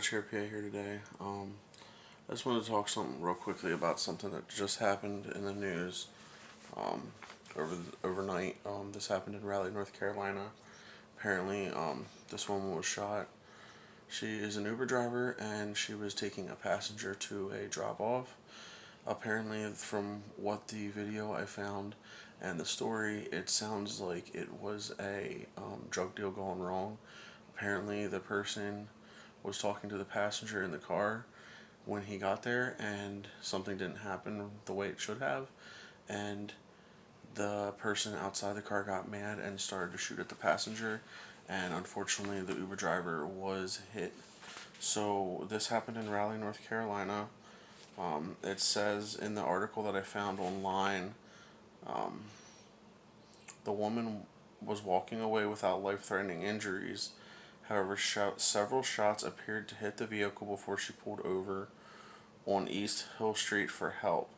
Rideshare PA here today. I just wanted to talk something real quickly about something that just happened in the news overnight. This happened in Raleigh, North Carolina. Apparently, this woman was shot. She is an Uber driver, and she was taking a passenger to a drop-off. Apparently, from what the video I found and the story, it sounds like it was a drug deal gone wrong. Apparently, the person was talking to the passenger in the car when he got there, and something didn't happen the way it should have, and the person outside the car got mad and started to shoot at the passenger, and unfortunately the Uber driver was hit. So this happened in Raleigh, North Carolina. It says in the article that I found online, the woman was walking away without life-threatening injuries. However, several shots appeared to hit the vehicle before she pulled over on East Hill Street for help.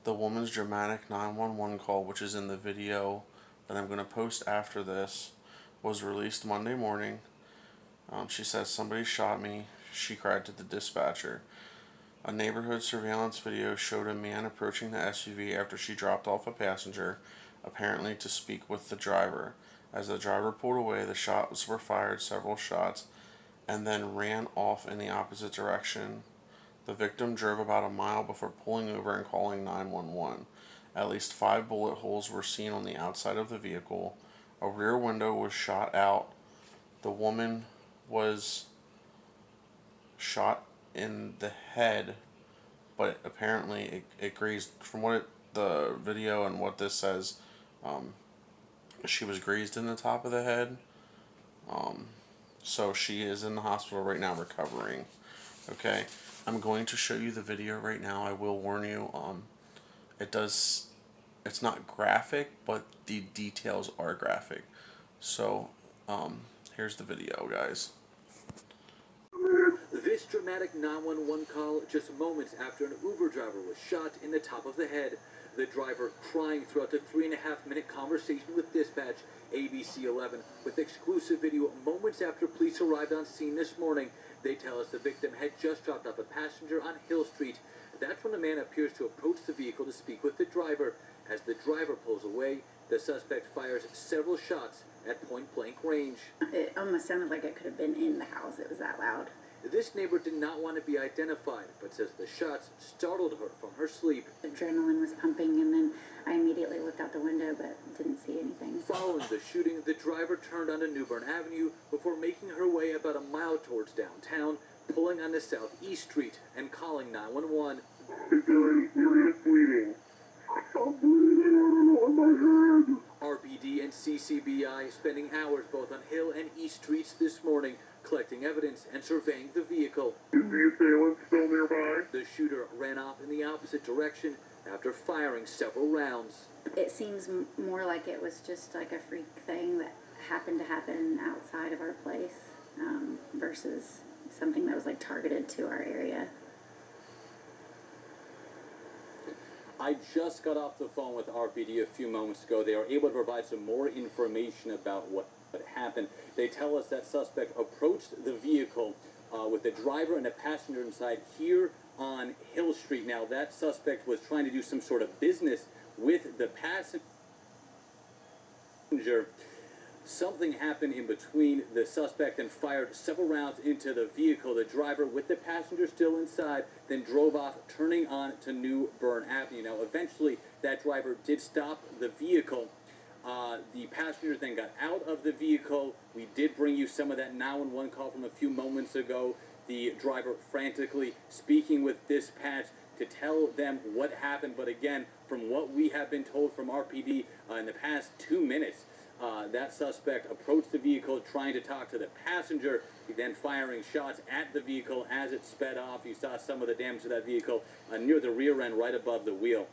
The woman's dramatic 911 call, which is in the video that I'm going to post after this, was released Monday morning. She says, "Somebody shot me," she cried to the dispatcher. A neighborhood surveillance video showed a man approaching the SUV after she dropped off a passenger, apparently to speak with the driver. As the driver pulled away, the shots were fired, several shots, and then ran off in the opposite direction. The victim drove about a mile before pulling over and calling 911. At least 5 bullet holes were seen on the outside of the vehicle. A rear window was shot out. The woman was shot in the head, but apparently it grazed, from what the video and what this says, she was grazed in the top of the head. So she is in the hospital right now recovering. Okay, I'm going to show you the video right now. I will warn you, it's not graphic, but the details are graphic. So here's the video, guys. This dramatic 911 call just moments after an Uber driver was shot in the top of the head. The driver crying throughout the 3.5-minute conversation with dispatch. ABC 11 with exclusive video moments after police arrived on scene this morning. They tell us the victim had just dropped off a passenger on Hill Street. That's when the man appears to approach the vehicle to speak with the driver. As the driver pulls away, the suspect fires several shots at point-blank range. It almost sounded like it could have been in the house. It was that loud. This neighbor did not want to be identified, but says the shots startled her from her sleep. Adrenaline was pumping, and then I immediately looked out the window, but didn't see anything. Following the shooting, the driver turned onto New Bern Avenue before making her way about a mile towards downtown, pulling onto Southeast Street and calling 911. Is there any serious bleeding? I'm bleeding on my head. RPD and CCBI spending hours both on Hill and East Streets this morning, collecting evidence and surveying the vehicle. Is the assailant still nearby? The shooter ran off in the opposite direction after firing several rounds. It seems more like it was just like a freak thing that happened to happen outside of our place, versus something that was like targeted to our area. I just got off the phone with RPD a few moments ago. They are able to provide some more information about what happened. They tell us that suspect approached the vehicle with the driver and a passenger inside here on Hill Street. Now, that suspect was trying to do some sort of business with the passenger. Something happened in between the suspect and fired several rounds into the vehicle. The driver, with the passenger still inside, then drove off, turning on to New Bern Avenue. Now, eventually, that driver did stop the vehicle. The passenger then got out of the vehicle. We did bring you some of that 911 call from a few moments ago. The driver frantically speaking with dispatch to tell them what happened. But again, from what we have been told from RPD in the past 2 minutes, that suspect approached the vehicle trying to talk to the passenger, then firing shots at the vehicle as it sped off. You saw some of the damage to that vehicle near the rear end right above the wheel.